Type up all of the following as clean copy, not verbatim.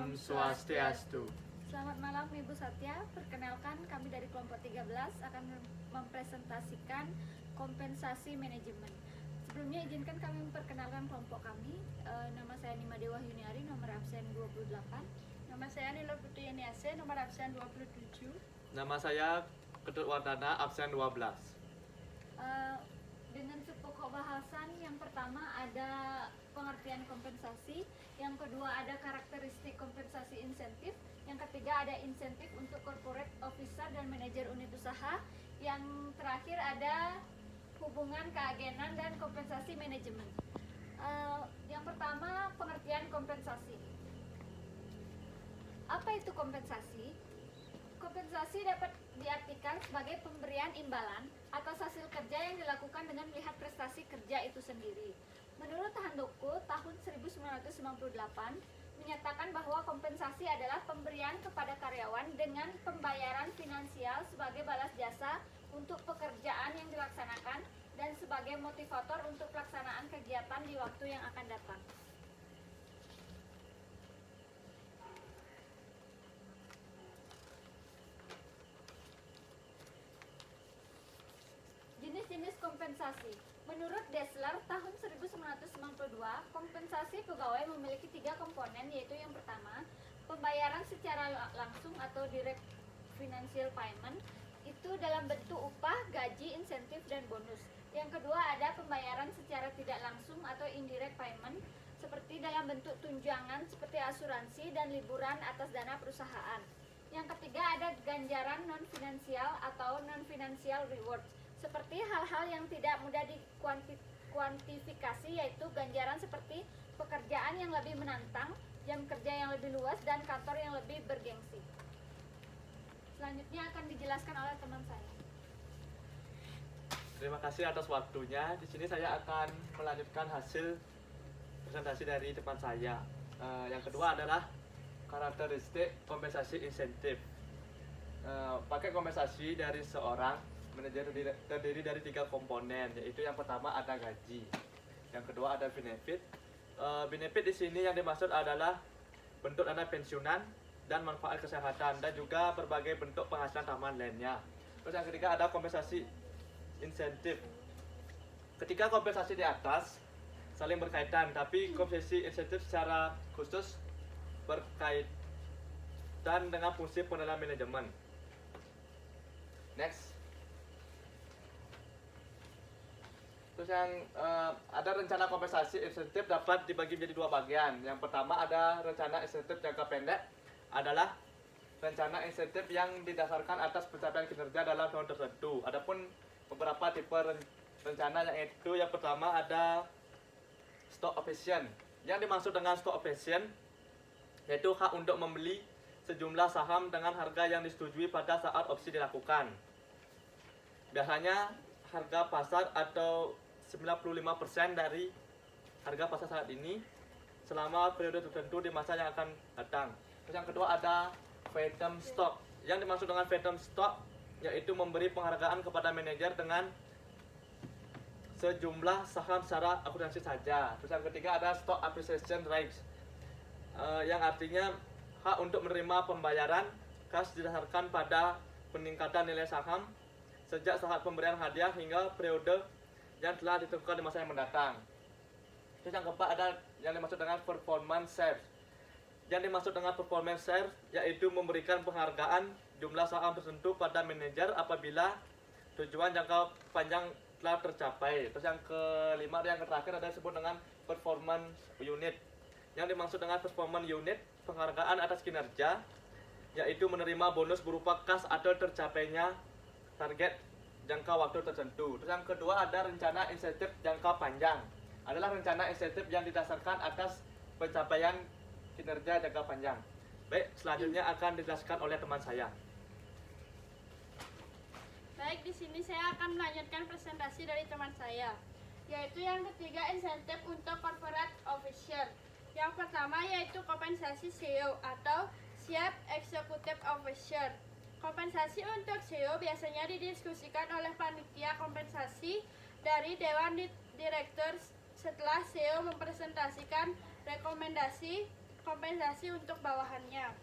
Om Swastiastu. Selamat malam Ibu Satya. Perkenalkan, kami dari kelompok 13 akan mempresentasikan kompensasi manajemen. Sebelumnya izinkan kami memperkenalkan kelompok kami. Nama saya Nima Dewa Yuniari, nomor absen 28. Nama saya Nila Putri Yeniase, nomor absen 27. Nama saya Ketut Wardana, absen 12. Dengan sepokok bahasan, yang pertama ada pengertian kompensasi, yang kedua ada karakteristik kompensasi insentif, yang ketiga ada insentif untuk corporate officer dan manajer unit usaha, yang terakhir ada hubungan keagenan dan kompensasi manajemen. Yang pertama, pengertian kompensasi. Apa itu kompensasi? Kompensasi dapat diartikan sebagai pemberian imbalan atas hasil kerja yang dilakukan dengan melihat prestasi kerja itu sendiri. Menurut Handoko tahun 1998 menyatakan bahwa kompensasi adalah pemberian kepada karyawan dengan pembayaran finansial sebagai balas jasa untuk pekerjaan yang dilaksanakan dan sebagai motivator untuk pelaksanaan kegiatan di waktu yang akan datang. Jenis-jenis kompensasi. Menurut Dessler tahun 1992, kompensasi pegawai memiliki 3 komponen, yaitu yang pertama, pembayaran secara langsung atau direct financial payment, itu dalam bentuk upah, gaji, insentif, dan bonus. Yang kedua ada pembayaran secara tidak langsung atau indirect payment, seperti dalam bentuk tunjangan seperti asuransi dan liburan atas dana perusahaan. Yang ketiga ada ganjaran non-finansial atau non-financial rewards, seperti hal-hal yang tidak mudah dikuantifikasi, yaitu ganjaran seperti pekerjaan yang lebih menantang, jam kerja yang lebih luas, dan kantor yang lebih bergengsi. Selanjutnya akan dijelaskan oleh teman saya. Terima kasih atas waktunya. Di sini saya akan melanjutkan hasil presentasi dari teman saya. Yang kedua adalah karakteristik kompensasi insentif. Pakai kompensasi dari seorang manajer terdiri dari 3 komponen, yaitu yang pertama ada gaji, yang kedua ada benefit. Benefit di sini yang dimaksud adalah bentuk dana pensiunan dan manfaat kesehatan, dan juga berbagai bentuk penghasilan tambahan lainnya. Terus yang ketiga ada kompensasi insentif. Ketika kompensasi di atas saling berkaitan, tapi kompensasi insentif secara khusus berkaitan dengan fungsi pengelolaan manajemen. Next. Terus yang ada rencana kompensasi insentif dapat dibagi menjadi 2 bagian. Yang pertama ada rencana insentif jangka pendek, adalah rencana insentif yang didasarkan atas pencapaian kinerja dalam tahun tertentu. Adapun beberapa tipe rencana, yaitu yang pertama ada stock option. Yang dimaksud dengan stock option yaitu hak untuk membeli sejumlah saham dengan harga yang disetujui pada saat opsi dilakukan. Biasanya harga pasar atau 95% dari harga pasar saat ini selama periode tertentu di masa yang akan datang. Terus yang kedua ada phantom stock. Yang dimaksud dengan phantom stock yaitu memberi penghargaan kepada manajer dengan sejumlah saham secara akuntansi saja. Terus yang ketiga ada stock appreciation rights, yang artinya hak untuk menerima pembayaran kas didasarkan pada peningkatan nilai saham sejak saat pemberian hadiah hingga periode yang telah ditentukan di masa yang mendatang. Terus yang keempat ada yang dimaksud dengan performance shares. Yang dimaksud dengan performance shares yaitu memberikan penghargaan jumlah saham tertentu pada manajer apabila tujuan jangka panjang telah tercapai. Terus yang kelima dan yang terakhir ada disebut dengan performance unit. Yang dimaksud dengan performance unit, penghargaan atas kinerja, yaitu menerima bonus berupa kas atau tercapainya target jangka waktu tertentu. Terus yang kedua ada rencana insentif jangka panjang, adalah rencana insentif yang didasarkan atas pencapaian kinerja jangka panjang. Baik, selanjutnya akan dijelaskan oleh teman saya. Baik, di sini saya akan melanjutkan presentasi dari teman saya, yaitu yang ketiga insentif untuk corporate officer. Yang pertama yaitu kompensasi CEO atau Chief Executive Officer. Kompensasi untuk CEO biasanya didiskusikan oleh panitia kompensasi dari Dewan Direktur setelah CEO mempresentasikan rekomendasi kompensasi untuk bawahannya.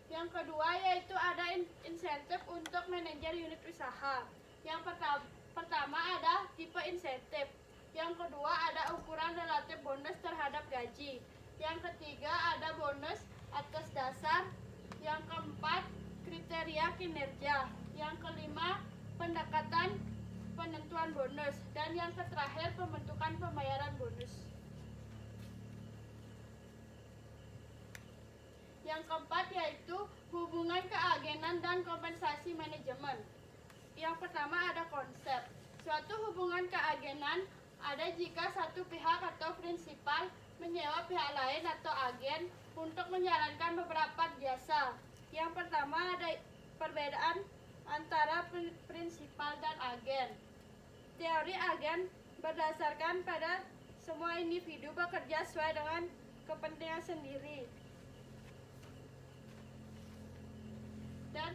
Yang kedua yaitu ada insentif untuk manajer unit usaha. Yang pertama ada tipe insentif. Yang kedua ada ukuran relatif bonus terhadap gaji. Yang ketiga ada bonus atas dasar. Yang keempat kriteria kinerja. Yang kelima pendekatan penentuan bonus. Dan yang terakhir pembentukan pembayaran bonus. Yang keempat yaitu hubungan keagenan dan kompensasi manajemen. Yang pertama ada konsep. Suatu hubungan keagenan ada jika satu pihak atau prinsipal menyewa pihak lain atau agen untuk menjalankan beberapa jasa. Yang pertama ada perbedaan antara prinsipal dan agen. Teori agen berdasarkan pada semua individu bekerja sesuai dengan kepentingan sendiri. Dan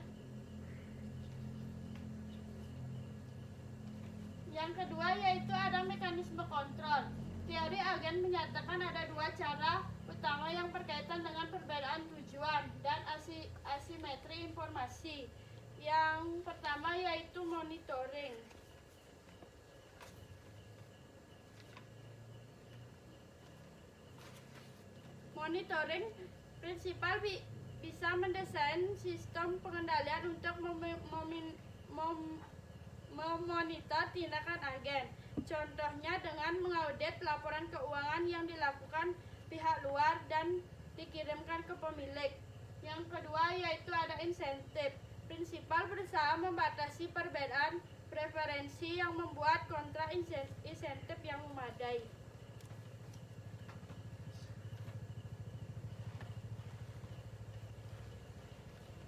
yang kedua yaitu ada mekanisme kontrol. Teori agen menyatakan ada dua cara utama yang berkaitan dengan perbedaan tujuan dan asimetri informasi. Yang pertama yaitu monitoring. Monitoring prinsipal bisa mendesain sistem pengendalian untuk memonitor tindakan agen. Contohnya dengan mengaudit laporan keuangan yang dilakukan pihak luar dan dikirimkan ke pemilik. Yang kedua yaitu ada insentif. Prinsipal berusaha membatasi perbedaan preferensi yang membuat kontrak insentif yang memadai.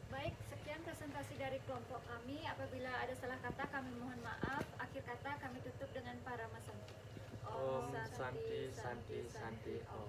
Baik, sekian presentasi dari kelompok kami. Apabila ada salah kata kami mohon maaf. Akhir kata kami tutup dengan para Santi. Om Santi Santi Santi Om.